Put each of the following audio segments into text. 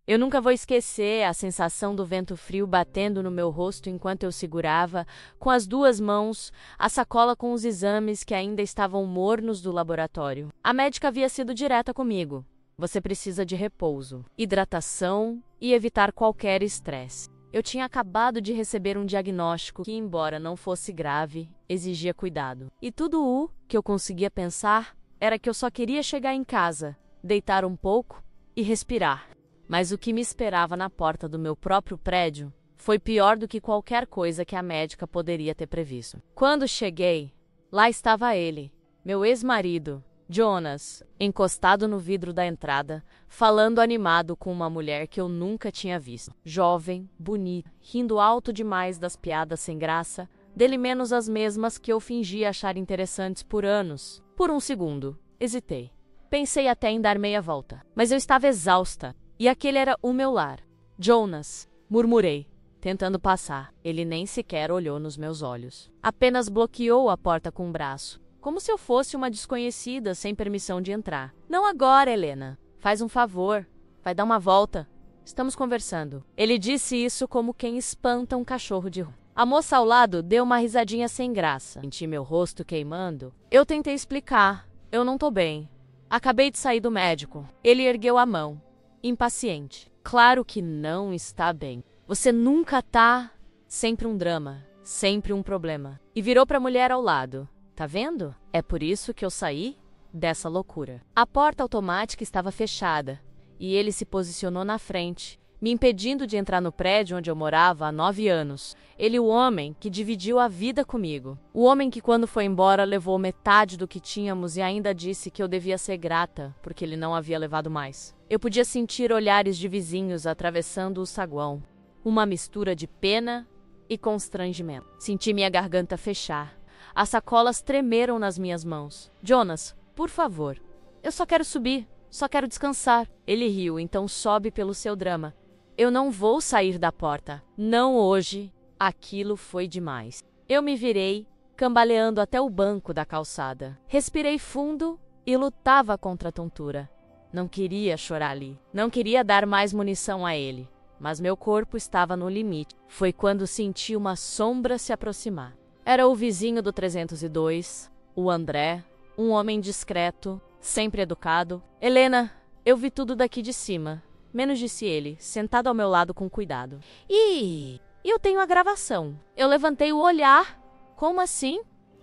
Eu nunca vou esquecer a sensação do vento frio batendo no meu rosto enquanto eu segurava, com as duas mãos, a sacola com os exames que ainda estavam mornos do laboratório. A médica havia sido direta comigo. Você precisa de repouso, hidratação e evitar qualquer estresse. Eu tinha acabado de receber um diagnóstico que, embora não fosse grave, exigia cuidado. E tudo o que eu conseguia pensar era que eu só queria chegar em casa, deitar um pouco e respirar. Mas o que me esperava na porta do meu próprio prédio foi pior do que qualquer coisa que a médica poderia ter previsto. Quando cheguei, lá estava ele, meu ex-marido, Jonas, encostado no vidro da entrada, falando animado com uma mulher que eu nunca tinha visto. Jovem, bonita, rindo alto demais das piadas sem graça, dele menos as mesmas que eu fingia achar interessantes por anos. Por um segundo, hesitei. Pensei até em dar meia volta, mas eu estava exausta. E aquele era o meu lar. Jonas, murmurei, tentando passar. Ele nem sequer olhou nos meus olhos. Apenas bloqueou a porta com o braço, como se eu fosse uma desconhecida sem permissão de entrar. Não agora, Helena. Faz um favor. Vai dar uma volta. Estamos conversando. Ele disse isso como quem espanta um cachorro de rua. A moça ao lado deu uma risadinha sem graça. Senti meu rosto queimando. Eu tentei explicar. Eu não tô bem. Acabei de sair do médico. Ele ergueu a mão. Impaciente. Claro que não está bem. Você nunca tá. Sempre um drama. Sempre um problema. E virou para a mulher ao lado. Tá vendo? É por isso que eu saí dessa loucura. A porta automática estava fechada. E ele se posicionou na frente, me impedindo de entrar no prédio onde eu morava há 9 anos. Ele, o homem que dividiu a vida comigo. O homem que, quando foi embora, levou metade do que tínhamos e ainda disse que eu devia ser grata, porque ele não havia levado mais. Eu podia sentir olhares de vizinhos atravessando o saguão. Uma mistura de pena e constrangimento. Senti minha garganta fechar. As sacolas tremeram nas minhas mãos. Jonas, por favor. Eu só quero subir. Só quero descansar. Ele riu, então sobe pelo seu drama. Eu não vou sair da porta. Não hoje. Aquilo foi demais. Eu me virei, cambaleando até o banco da calçada. Respirei fundo e lutava contra a tontura. Não queria chorar ali. Não queria dar mais munição a ele. Mas meu corpo estava no limite. Foi quando senti uma sombra se aproximar. Era o vizinho do 302, o André, um homem discreto, sempre educado. Helena, eu vi tudo daqui de cima. Menos disse ele, sentado ao meu lado com cuidado. E eu tenho a gravação. Eu levantei o olhar. Como assim?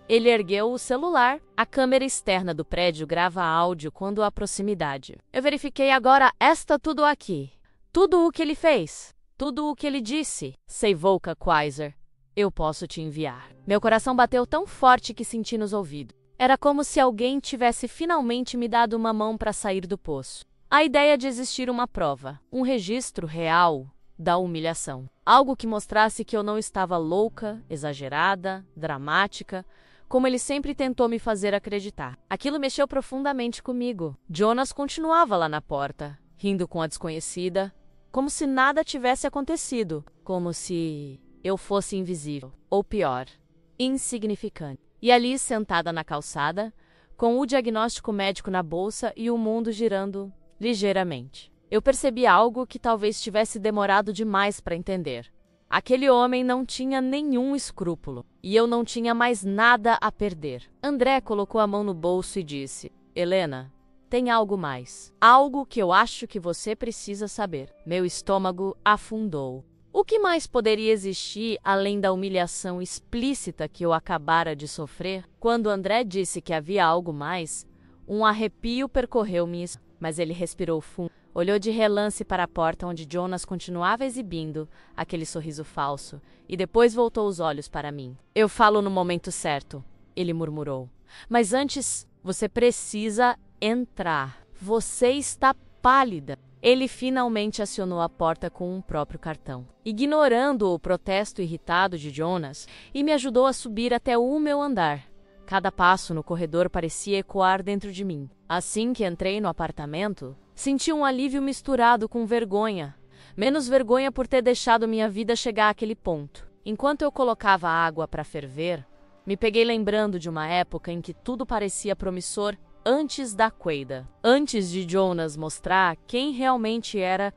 Ele ergueu o celular. A câmera externa do prédio grava áudio quando há proximidade. Eu verifiquei agora tudo aqui. Tudo o que ele fez. Tudo o que ele disse. Seivolka Quaiser. Eu posso te enviar. Meu coração bateu tão forte que senti nos ouvidos. Era como se alguém tivesse finalmente me dado uma mão para sair do poço. A ideia de existir uma prova, um registro real da humilhação. Algo que mostrasse que eu não estava louca, exagerada, dramática, como ele sempre tentou me fazer acreditar. Aquilo mexeu profundamente comigo. Jonas continuava lá na porta, rindo com a desconhecida, como se nada tivesse acontecido, como se eu fosse invisível, ou pior, insignificante. E ali, sentada na calçada, com o diagnóstico médico na bolsa e o mundo girando ligeiramente. Eu percebi algo que talvez tivesse demorado demais para entender. Aquele homem não tinha nenhum escrúpulo, e eu não tinha mais nada a perder. André colocou a mão no bolso e disse: Helena, tem algo mais. Algo que eu acho que você precisa saber. Meu estômago afundou. O que mais poderia existir além da humilhação explícita que eu acabara de sofrer? Quando André disse que havia algo mais, um arrepio percorreu minha espinha. Mas ele respirou fundo, olhou de relance para a porta onde Jonas continuava exibindo aquele sorriso falso, e depois voltou os olhos para mim. Eu falo no momento certo, ele murmurou. Mas antes, você precisa entrar. Você está pálida. Ele finalmente acionou a porta com um próprio cartão, ignorando o protesto irritado de Jonas, e me ajudou a subir até o meu andar. Cada passo no corredor parecia ecoar dentro de mim. Assim que entrei no apartamento, senti um alívio misturado com vergonha. Menos vergonha por ter deixado minha vida chegar àquele ponto. Enquanto eu colocava a água para ferver, me peguei lembrando de uma época em que tudo parecia promissor antes da queida. Antes de Jonas mostrar quem realmente era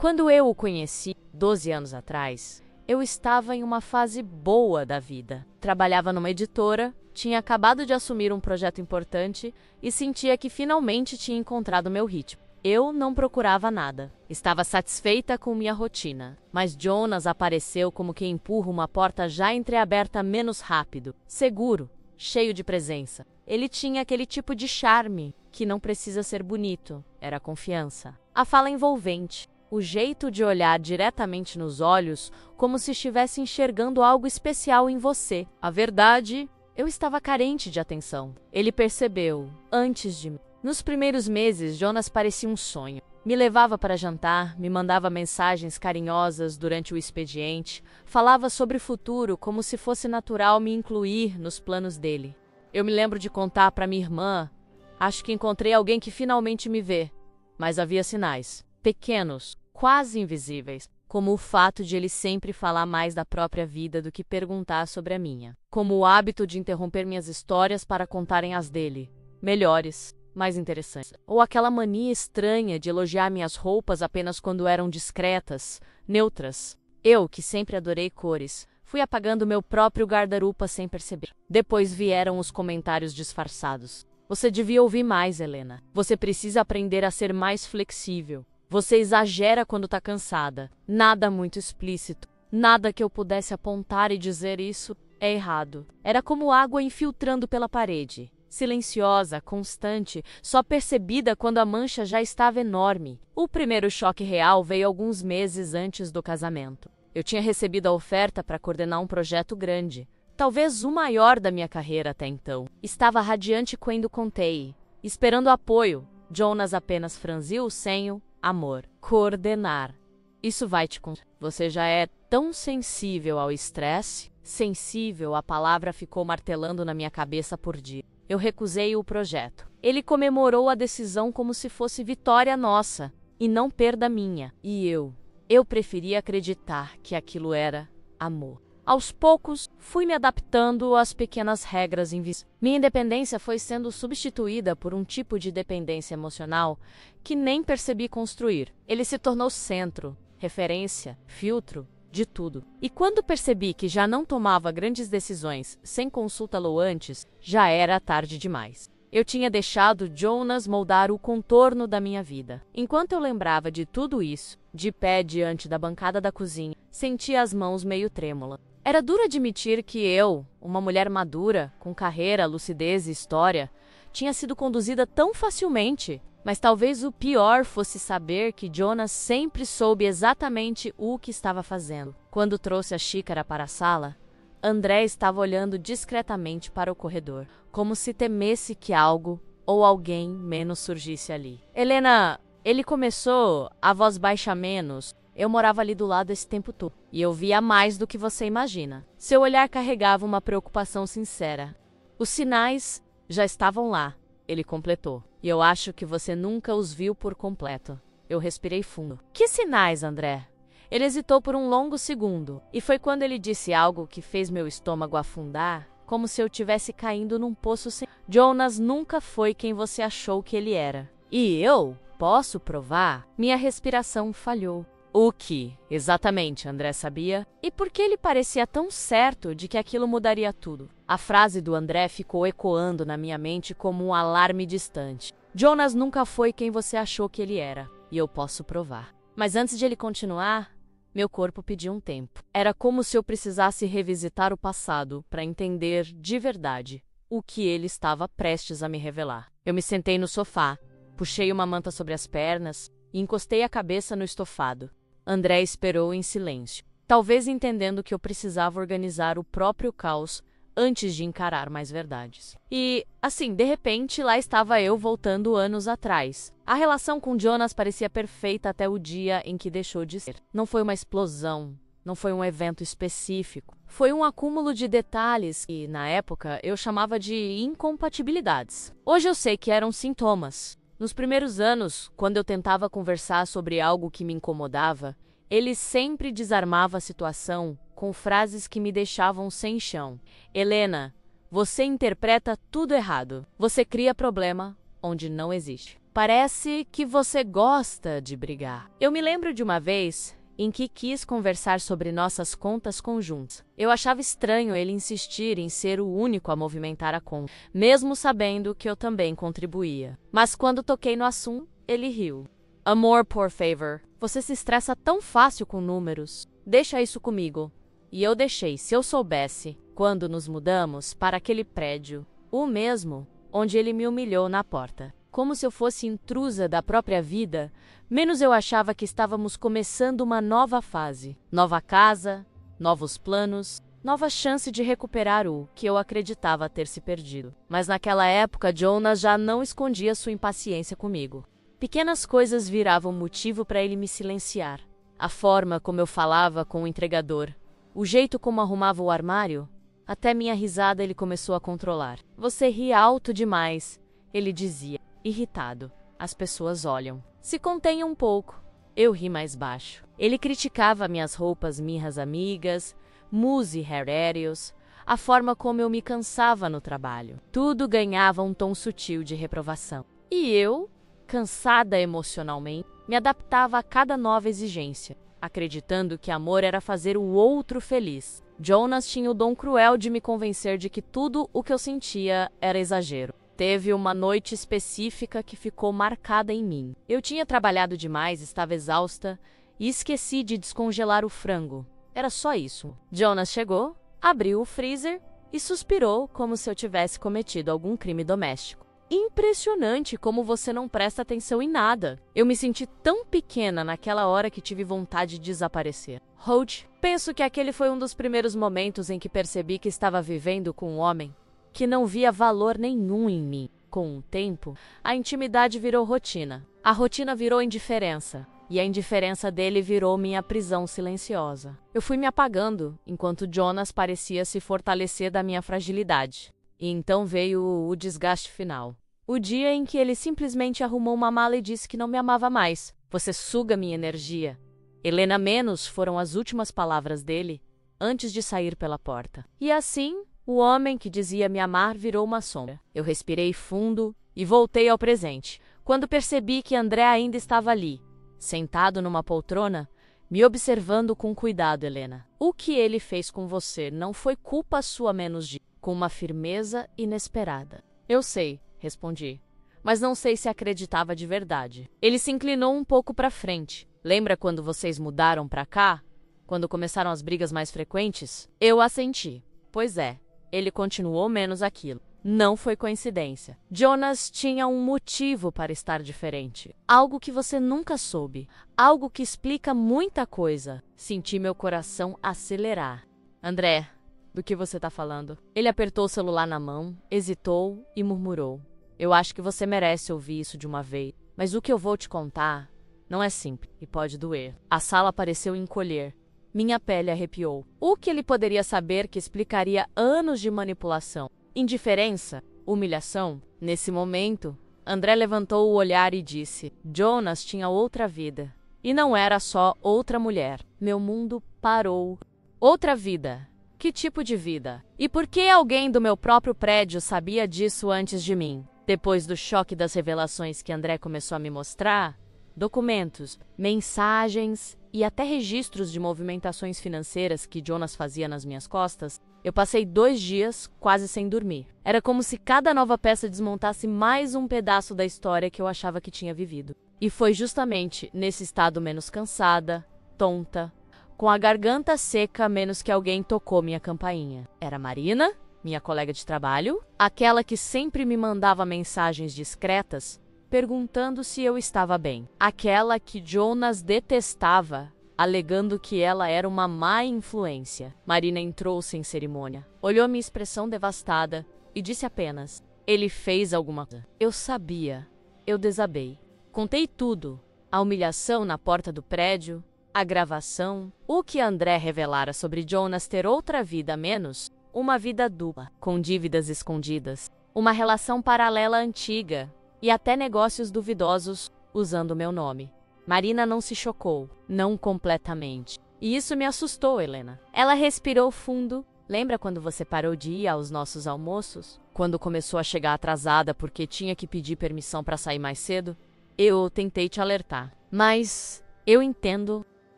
Quando eu o conheci, 12 anos atrás, eu estava em uma fase boa da vida. Trabalhava numa editora, tinha acabado de assumir um projeto importante e sentia que finalmente tinha encontrado meu ritmo. Eu não procurava nada. Estava satisfeita com minha rotina. Mas Jonas apareceu como quem empurra uma porta já entreaberta menos rápido, seguro, cheio de presença. Ele tinha aquele tipo de charme que não precisa ser bonito, era confiança. A fala envolvente, o jeito de olhar diretamente nos olhos como se estivesse enxergando algo especial em você. A verdade, eu estava carente de atenção. Ele percebeu, antes de mim. Nos primeiros meses, Jonas parecia um sonho. Me levava para jantar, me mandava mensagens carinhosas durante o expediente, falava sobre o futuro como se fosse natural me incluir nos planos dele. Eu me lembro de contar para minha irmã, acho que encontrei alguém que finalmente me vê. Mas havia sinais, pequenos, quase invisíveis, como o fato de ele sempre falar mais da própria vida do que perguntar sobre a minha. Como o hábito de interromper minhas histórias para contarem as dele, melhores, mais interessantes. Ou aquela mania estranha de elogiar minhas roupas apenas quando eram discretas, neutras. Eu, que sempre adorei cores, fui apagando meu próprio guarda-roupa sem perceber. Depois vieram os comentários disfarçados. Você devia ouvir mais, Helena. Você precisa aprender a ser mais flexível. Você exagera quando tá cansada. Nada muito explícito. Nada que eu pudesse apontar e dizer isso é errado. Era como água infiltrando pela parede. Silenciosa, constante, só percebida quando a mancha já estava enorme. O primeiro choque real veio alguns meses antes do casamento. Eu tinha recebido a oferta para coordenar um projeto grande, talvez o maior da minha carreira até então. Estava radiante quando contei, esperando apoio. Jonas apenas franziu o senho. Amor. Coordenar. Isso vai te contar. Você já é tão sensível ao estresse? Sensível, a palavra ficou martelando na minha cabeça por dia. Eu recusei o projeto. Ele comemorou a decisão como se fosse vitória nossa, e não perda minha. E eu preferia acreditar que aquilo era amor. Aos poucos, fui me adaptando às pequenas regras invisíveis. Minha independência foi sendo substituída por um tipo de dependência emocional que nem percebi construir. Ele se tornou centro, referência, filtro de tudo. E quando percebi que já não tomava grandes decisões sem consultá-lo antes, já era tarde demais. Eu tinha deixado Jonas moldar o contorno da minha vida. Enquanto eu lembrava de tudo isso, de pé diante da bancada da cozinha, sentia as mãos meio trêmulas. Era duro admitir que eu, uma mulher madura, com carreira, lucidez e história, tinha sido conduzida tão facilmente. Mas talvez o pior fosse saber que Jonas sempre soube exatamente o que estava fazendo. Quando trouxe a xícara para a sala, André estava olhando discretamente para o corredor, como se temesse que algo ou alguém menos surgisse ali. Helena, ele começou, a voz baixa menos. Eu morava ali do lado esse tempo todo, e eu via mais do que você imagina. Seu olhar carregava uma preocupação sincera. Os sinais já estavam lá, ele completou. E eu acho que você nunca os viu por completo. Eu respirei fundo. Que sinais, André? Ele hesitou por um longo segundo, e foi quando ele disse algo que fez meu estômago afundar, como se eu tivesse caindo num poço sem... Jonas nunca foi quem você achou que ele era. E eu posso provar? Minha respiração falhou. O que, exatamente, André sabia? E por que ele parecia tão certo de que aquilo mudaria tudo? A frase do André ficou ecoando na minha mente como um alarme distante. Jonas nunca foi quem você achou que ele era, e eu posso provar. Mas antes de ele continuar, meu corpo pediu um tempo. Era como se eu precisasse revisitar o passado para entender de verdade o que ele estava prestes a me revelar. Eu me sentei no sofá, puxei uma manta sobre as pernas e encostei a cabeça no estofado. André esperou em silêncio, talvez entendendo que eu precisava organizar o próprio caos antes de encarar mais verdades. E, assim, de repente, lá estava eu voltando anos atrás. A relação com Jonas parecia perfeita até o dia em que deixou de ser. Não foi uma explosão, não foi um evento específico. Foi um acúmulo de detalhes que, na época, eu chamava de incompatibilidades. Hoje eu sei que eram sintomas. Nos primeiros anos, quando eu tentava conversar sobre algo que me incomodava, ele sempre desarmava a situação com frases que me deixavam sem chão. Helena, você interpreta tudo errado. Você cria problema onde não existe. Parece que você gosta de brigar. Eu me lembro de uma vez em que quis conversar sobre nossas contas conjuntas. Eu achava estranho ele insistir em ser o único a movimentar a conta, mesmo sabendo que eu também contribuía. Mas quando toquei no assunto, ele riu. Amor, por favor, você se estressa tão fácil com números. Deixa isso comigo. E eu deixei, se eu soubesse, quando nos mudamos para aquele prédio, o mesmo, onde ele me humilhou na porta. Como se eu fosse intrusa da própria vida, menos eu achava que estávamos começando uma nova fase. Nova casa, novos planos, nova chance de recuperar o que eu acreditava ter se perdido. Mas naquela época, Jonas já não escondia sua impaciência comigo. Pequenas coisas viravam motivo para ele me silenciar. A forma como eu falava com o entregador, o jeito como arrumava o armário, até minha risada ele começou a controlar. Você ri alto demais, ele dizia. Irritado. As pessoas olham. Se contém um pouco. Eu ri mais baixo. Ele criticava minhas roupas mirras amigas, muse herérios, a forma como eu me cansava no trabalho. Tudo ganhava um tom sutil de reprovação. E eu, cansada emocionalmente, me adaptava a cada nova exigência, acreditando que amor era fazer o outro feliz. Jonas tinha o dom cruel de me convencer de que tudo o que eu sentia era exagero. Teve uma noite específica que ficou marcada em mim. Eu tinha trabalhado demais, estava exausta e esqueci de descongelar o frango. Era só isso. Jonas chegou, abriu o freezer e suspirou como se eu tivesse cometido algum crime doméstico. Impressionante como você não presta atenção em nada. Eu me senti tão pequena naquela hora que tive vontade de desaparecer. Holt, penso que aquele foi um dos primeiros momentos em que percebi que estava vivendo com um homem que não via valor nenhum em mim. Com o tempo, a intimidade virou rotina. A rotina virou indiferença. E a indiferença dele virou minha prisão silenciosa. Eu fui me apagando, enquanto Jonas parecia se fortalecer da minha fragilidade. E então veio o desgaste final. O dia em que ele simplesmente arrumou uma mala e disse que não me amava mais. Você suga minha energia. Helena menos foram as últimas palavras dele, antes de sair pela porta. E assim, o homem que dizia me amar virou uma sombra. Eu respirei fundo e voltei ao presente, quando percebi que André ainda estava ali, sentado numa poltrona, me observando com cuidado, Helena. O que ele fez com você não foi culpa sua menos de... Com uma firmeza inesperada. Eu sei, respondi, mas não sei se acreditava de verdade. Ele se inclinou um pouco para frente. Lembra quando vocês mudaram para cá? Quando começaram as brigas mais frequentes? Eu assenti. Pois é. Ele continuou menos aquilo. Não foi coincidência. Jonas tinha um motivo para estar diferente. Algo que você nunca soube. Algo que explica muita coisa. Senti meu coração acelerar. André, do que você está falando? Ele apertou o celular na mão, hesitou e murmurou. Eu acho que você merece ouvir isso de uma vez. Mas o que eu vou te contar não é simples e pode doer. A sala pareceu encolher. Minha pele arrepiou. O que ele poderia saber que explicaria anos de manipulação? Indiferença? Humilhação? Nesse momento, André levantou o olhar e disse: Jonas tinha outra vida. E não era só outra mulher. Meu mundo parou. Outra vida. Que tipo de vida? E por que alguém do meu próprio prédio sabia disso antes de mim? Depois do choque das revelações que André começou a me mostrar, documentos, mensagens e até registros de movimentações financeiras que Jonas fazia nas minhas costas, eu passei 2 dias quase sem dormir. Era como se cada nova peça desmontasse mais um pedaço da história que eu achava que tinha vivido. E foi justamente nesse estado menos cansada, tonta, com a garganta seca menos que alguém tocou minha campainha. Era Marina, minha colega de trabalho, aquela que sempre me mandava mensagens discretas, perguntando se eu estava bem. Aquela que Jonas detestava, alegando que ela era uma má influência. Marina entrou sem cerimônia, olhou minha expressão devastada e disse apenas: ele fez alguma coisa. Eu sabia. Eu desabei. Contei tudo. A humilhação na porta do prédio, a gravação, o que André revelara sobre Jonas ter outra vida menos, uma vida dupla, com dívidas escondidas, uma relação paralela antiga, e até negócios duvidosos usando meu nome. Marina não se chocou, não completamente. E isso me assustou, Helena. Ela respirou fundo, Lembra quando você parou de ir aos nossos almoços? Quando começou a chegar atrasada porque tinha que pedir permissão para sair mais cedo? Eu tentei te alertar, mas eu entendo.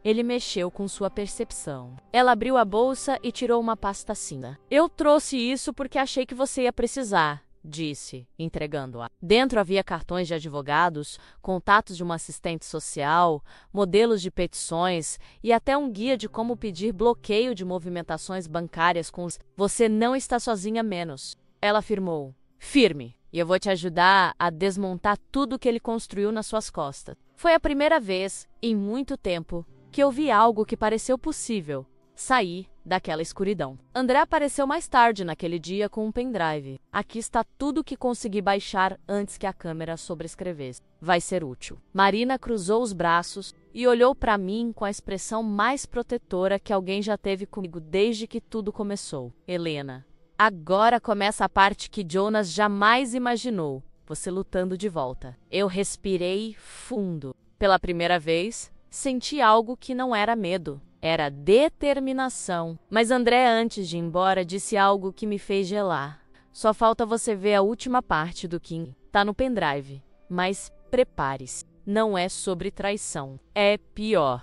Ele mexeu com sua percepção. Ela abriu a bolsa e tirou uma pasta cinza. Eu trouxe isso porque achei que você ia precisar, disse, entregando-a. Dentro havia cartões de advogados, contatos de uma assistente social, modelos de petições e até um guia de como pedir bloqueio de movimentações bancárias com os... Você não está sozinha menos. Ela afirmou. Firme. E eu vou te ajudar a desmontar tudo que ele construiu nas suas costas. Foi a primeira vez, em muito tempo, que eu vi algo que pareceu possível. Sair daquela escuridão. André apareceu mais tarde naquele dia com um pendrive. Aqui está tudo que consegui baixar antes que a câmera sobrescrevesse. Vai ser útil. Marina cruzou os braços e olhou para mim com a expressão mais protetora que alguém já teve comigo desde que tudo começou. Helena, agora começa a parte que Jonas jamais imaginou. Você lutando de volta. Eu respirei fundo. Pela primeira vez, senti algo que não era medo. Era determinação. Mas André, antes de ir embora, disse algo que me fez gelar. Só falta você ver a última parte do King. Tá no pendrive. Mas prepare-se. Não é sobre traição. É pior.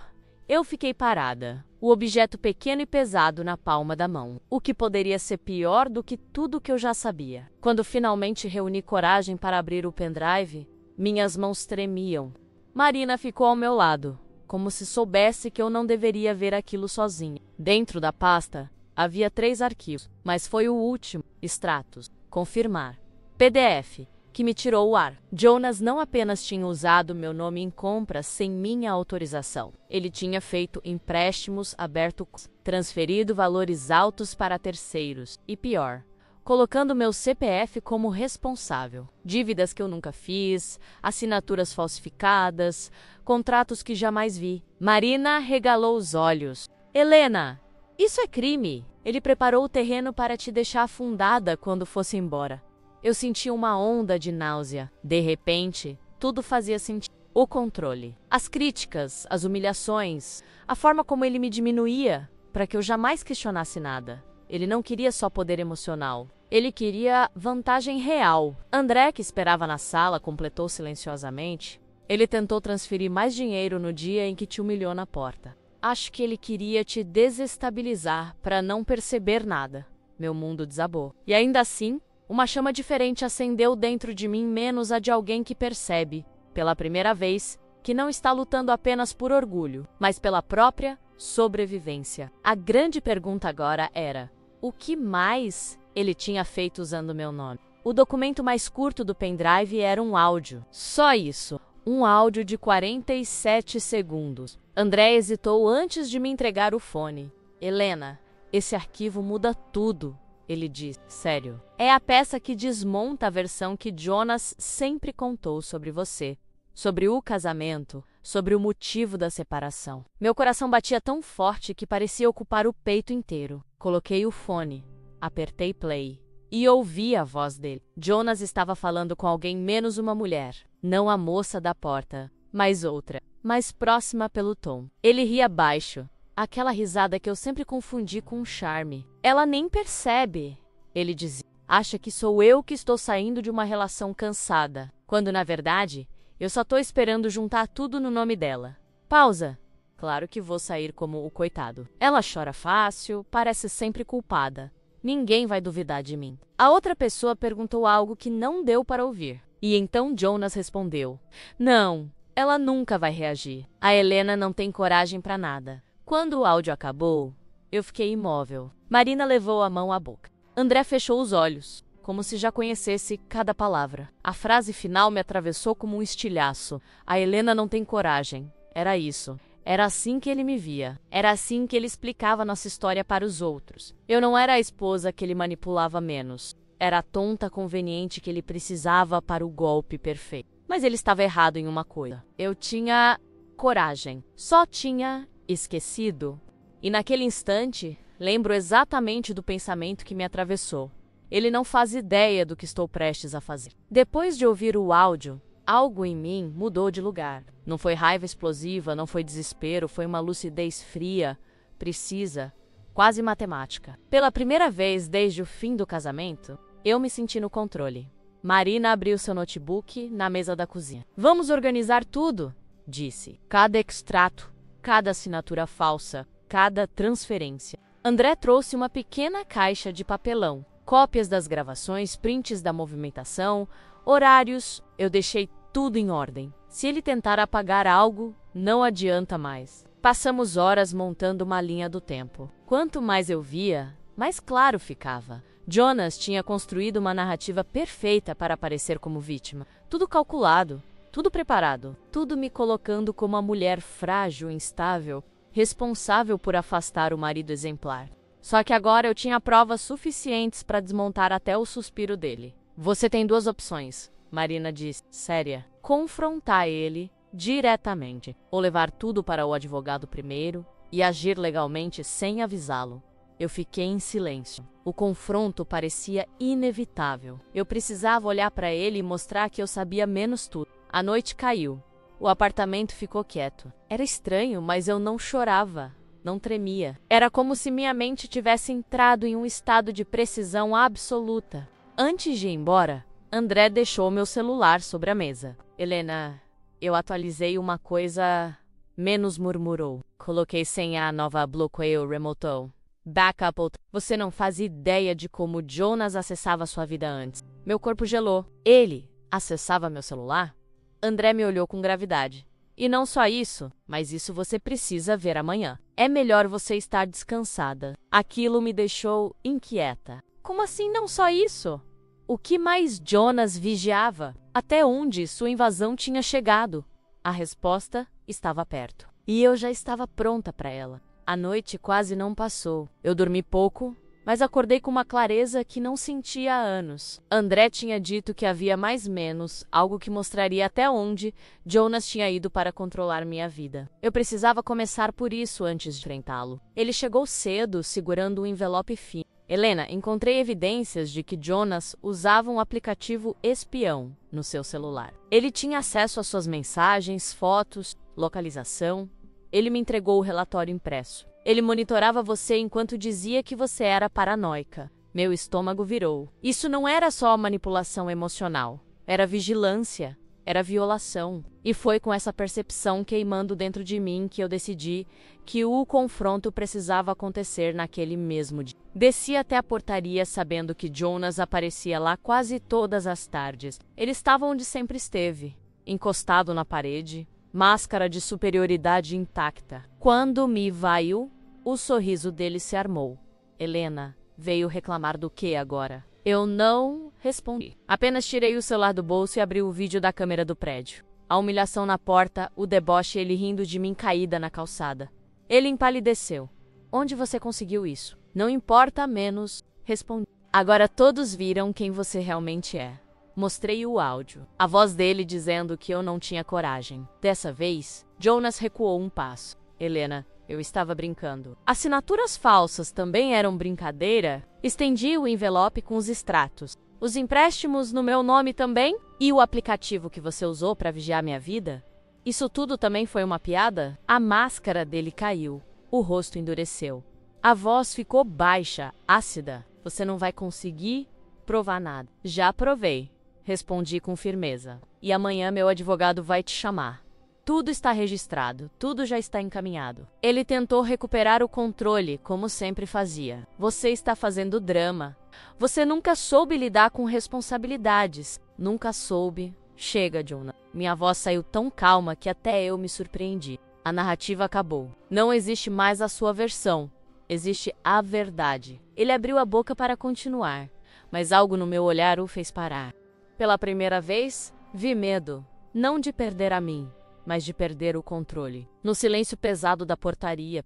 Eu fiquei parada. O objeto pequeno e pesado na palma da mão. O que poderia ser pior do que tudo que eu já sabia. Quando finalmente reuni coragem para abrir o pendrive, minhas mãos tremiam. Marina ficou ao meu lado, como se soubesse que eu não deveria ver aquilo sozinha. Dentro da pasta, havia 3 arquivos, mas foi o último, extratos, confirmar, PDF, que me tirou o ar. Jonas não apenas tinha usado meu nome em compras sem minha autorização. Ele tinha feito empréstimos abertos, transferido valores altos para terceiros e pior, colocando meu CPF como responsável. Dívidas que eu nunca fiz, assinaturas falsificadas, contratos que jamais vi. Marina regalou os olhos. Helena, isso é crime. Ele preparou o terreno para te deixar afundada quando fosse embora. Eu senti uma onda de náusea. De repente, tudo fazia sentido. O controle, as críticas, as humilhações, a forma como ele me diminuía para que eu jamais questionasse nada. Ele não queria só poder emocional. Ele queria vantagem real. André, que esperava na sala, completou silenciosamente. Ele tentou transferir mais dinheiro no dia em que te humilhou na porta. Acho que ele queria te desestabilizar para não perceber nada. Meu mundo desabou. E ainda assim, uma chama diferente acendeu dentro de mim, menos a de alguém que percebe, pela primeira vez, que não está lutando apenas por orgulho, mas pela própria sobrevivência. A grande pergunta agora era: o que mais ele tinha feito usando meu nome? O documento mais curto do pendrive era um áudio. Só isso. Um áudio de 47 segundos. André hesitou antes de me entregar o fone. Helena, esse arquivo muda tudo, ele disse. Sério. É a peça que desmonta a versão que Jonas sempre contou sobre você. Sobre o casamento, sobre o motivo da separação. Meu coração batia tão forte que parecia ocupar o peito inteiro. Coloquei o fone, apertei play e ouvi a voz dele. Jonas estava falando com alguém menos uma mulher. Não a moça da porta, mas outra, mais próxima pelo tom. Ele ria baixo, aquela risada que eu sempre confundi com um charme. Ela nem percebe, ele dizia. Acha que sou eu que estou saindo de uma relação cansada, quando na verdade eu só estou esperando juntar tudo no nome dela. Pausa. Claro que vou sair como o coitado. Ela chora fácil, parece sempre culpada. Ninguém vai duvidar de mim. A outra pessoa perguntou algo que não deu para ouvir. E então Jonas respondeu: não, ela nunca vai reagir. A Helena não tem coragem para nada. Quando o áudio acabou, eu fiquei imóvel. Marina levou a mão à boca. André fechou os olhos, como se já conhecesse cada palavra. A frase final me atravessou como um estilhaço. A Helena não tem coragem. Era isso. Era assim que ele me via. Era assim que ele explicava nossa história para os outros. Eu não era a esposa que ele manipulava menos. Era a tonta conveniente que ele precisava para o golpe perfeito. Mas ele estava errado em uma coisa. Eu tinha coragem. Só tinha esquecido. E naquele instante, lembro exatamente do pensamento que me atravessou. Ele não faz ideia do que estou prestes a fazer. Depois de ouvir o áudio, algo em mim mudou de lugar. Não foi raiva explosiva, não foi desespero, foi uma lucidez fria, precisa, quase matemática. Pela primeira vez desde o fim do casamento, eu me senti no controle. Marina abriu seu notebook na mesa da cozinha. Vamos organizar tudo, disse. Cada extrato, cada assinatura falsa, cada transferência. André trouxe uma pequena caixa de papelão, cópias das gravações, prints da movimentação, horários. Eu deixei tudo em ordem. Se ele tentar apagar algo, não adianta mais. Passamos horas montando uma linha do tempo. Quanto mais eu via, mais claro ficava. Jonas tinha construído uma narrativa perfeita para aparecer como vítima. Tudo calculado, tudo preparado, tudo me colocando como a mulher frágil e instável, responsável por afastar o marido exemplar. Só que agora eu tinha provas suficientes para desmontar até o suspiro dele. Você tem duas opções, Marina disse, séria. Confrontar ele diretamente, ou levar tudo para o advogado primeiro e agir legalmente sem avisá-lo. Eu fiquei em silêncio. O confronto parecia inevitável. Eu precisava olhar para ele e mostrar que eu sabia menos tudo. A noite caiu. O apartamento ficou quieto. Era estranho, mas eu não chorava, não tremia. Era como se minha mente tivesse entrado em um estado de precisão absoluta. Antes de ir embora, André deixou meu celular sobre a mesa. Helena, eu atualizei uma coisa... Menos murmurou. Coloquei senha nova bloqueio remoto. Backup. Você não faz ideia de como Jonas acessava sua vida antes. Meu corpo gelou. Ele acessava meu celular? André me olhou com gravidade. E não só isso, mas isso você precisa ver amanhã. É melhor você estar descansada. Aquilo me deixou inquieta. Como assim não só isso? O que mais Jonas vigiava? Até onde sua invasão tinha chegado? A resposta estava perto. E eu já estava pronta para ela. A noite quase não passou. Eu dormi pouco, mas acordei com uma clareza que não sentia há anos. André tinha dito que havia mais menos, algo que mostraria até onde Jonas tinha ido para controlar minha vida. Eu precisava começar por isso antes de enfrentá-lo. Ele chegou cedo, segurando um envelope fino. Helena, encontrei evidências de que Jonas usava um aplicativo espião no seu celular. Ele tinha acesso às suas mensagens, fotos, localização. Ele me entregou o relatório impresso. Ele monitorava você enquanto dizia que você era paranoica. Meu estômago virou. Isso não era só manipulação emocional. Era vigilância. Era violação. E foi com essa percepção queimando dentro de mim que eu decidi que o confronto precisava acontecer naquele mesmo dia. Desci até a portaria sabendo que Jonas aparecia lá quase todas as tardes. Ele estava onde sempre esteve, encostado na parede, máscara de superioridade intacta. Quando me viu, o sorriso dele se armou. Helena, veio reclamar do que agora? Eu não respondi. Apenas tirei o celular do bolso e abri o vídeo da câmera do prédio. A humilhação na porta, o deboche, ele rindo de mim caída na calçada. Ele empalideceu. Onde você conseguiu isso? Não importa menos, respondi. Agora todos viram quem você realmente é. Mostrei o áudio. A voz dele dizendo que eu não tinha coragem. Dessa vez, Jonas recuou um passo. Helena, eu estava brincando. Assinaturas falsas também eram brincadeira? Estendi o envelope com os extratos. Os empréstimos no meu nome também? E o aplicativo que você usou para vigiar minha vida? Isso tudo também foi uma piada? A máscara dele caiu. O rosto endureceu. A voz ficou baixa, ácida. Você não vai conseguir provar nada. Já provei, respondi com firmeza. E amanhã meu advogado vai te chamar. Tudo está registrado, tudo já está encaminhado. Ele tentou recuperar o controle, como sempre fazia. Você está fazendo drama. Você nunca soube lidar com responsabilidades. Nunca soube. Chega, Jonah. Minha voz saiu tão calma que até eu me surpreendi. A narrativa acabou. Não existe mais a sua versão. Existe a verdade. Ele abriu a boca para continuar, mas algo no meu olhar o fez parar. Pela primeira vez, vi medo. Não de perder a mim, mas de perder o controle. No silêncio pesado da portaria,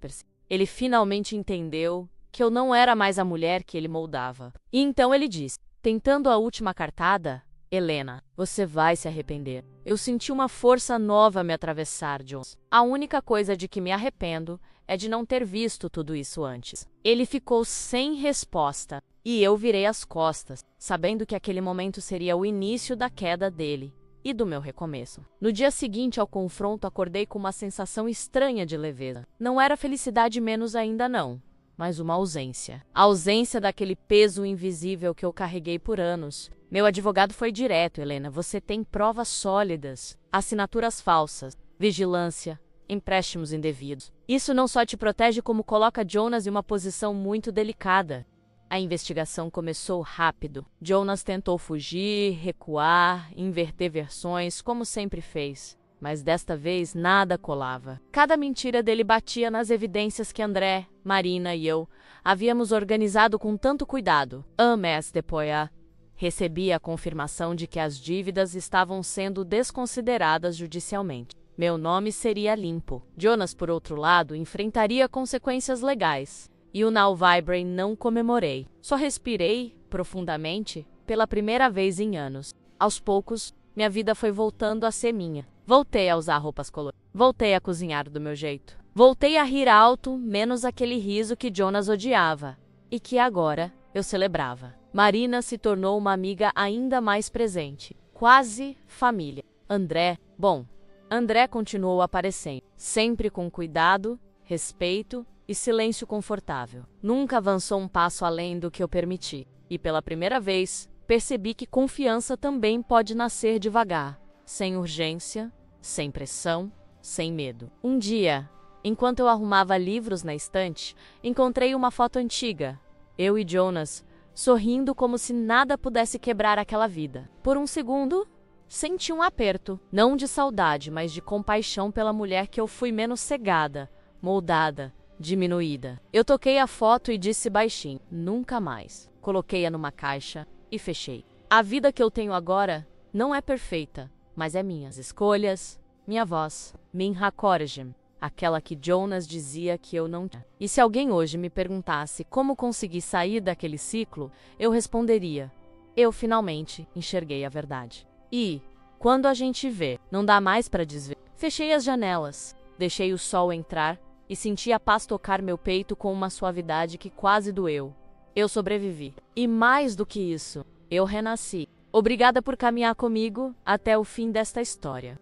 ele finalmente entendeu que eu não era mais a mulher que ele moldava. E então ele disse, tentando a última cartada, Helena, você vai se arrepender. Eu senti uma força nova me atravessar, Jones. A única coisa de que me arrependo é de não ter visto tudo isso antes. Ele ficou sem resposta, e eu virei as costas, sabendo que aquele momento seria o início da queda dele e do meu recomeço. No dia seguinte ao confronto, acordei com uma sensação estranha de leveza. Não era felicidade menos ainda não. mas uma ausência. A ausência daquele peso invisível que eu carreguei por anos. Meu advogado foi direto, Helena. Você tem provas sólidas, assinaturas falsas, vigilância, empréstimos indevidos. Isso não só te protege, como coloca Jonas em uma posição muito delicada. A investigação começou rápido. Jonas tentou fugir, recuar, inverter versões, como sempre fez. Mas desta vez nada colava. Cada mentira dele batia nas evidências que André, Marina e eu havíamos organizado com tanto cuidado. Un mês depois, recebi a confirmação de que as dívidas estavam sendo desconsideradas judicialmente. Meu nome seria limpo. Jonas, por outro lado, enfrentaria consequências legais. E o Now Vibrae não comemorei. Só respirei profundamente pela primeira vez em anos. Aos poucos, minha vida foi voltando a ser minha. Voltei a usar roupas coloridas. Voltei a cozinhar do meu jeito. Voltei a rir alto, menos aquele riso que Jonas odiava e que agora eu celebrava. Marina se tornou uma amiga ainda mais presente. Quase família. André continuou aparecendo, sempre com cuidado, respeito e silêncio confortável. Nunca avançou um passo além do que eu permiti. E pela primeira vez, percebi que confiança também pode nascer devagar, sem urgência, sem pressão, sem medo. Um dia, enquanto eu arrumava livros na estante, encontrei uma foto antiga. Eu e Jonas, sorrindo como se nada pudesse quebrar aquela vida. Por um segundo, senti um aperto, não de saudade, mas de compaixão pela mulher que eu fui menos cegada, moldada, diminuída. Eu toquei a foto e disse baixinho, nunca mais. Coloquei-a numa caixa e fechei. A vida que eu tenho agora não é perfeita, mas é minhas escolhas, minha voz, minha coragem, aquela que Jonas dizia que eu não tinha. E se alguém hoje me perguntasse como consegui sair daquele ciclo, eu responderia, eu finalmente enxerguei a verdade. E, quando a gente vê, não dá mais para desver. Fechei as janelas, deixei o sol entrar e senti a paz tocar meu peito com uma suavidade que quase doeu. Eu sobrevivi. E mais do que isso, eu renasci. Obrigada por caminhar comigo até o fim desta história.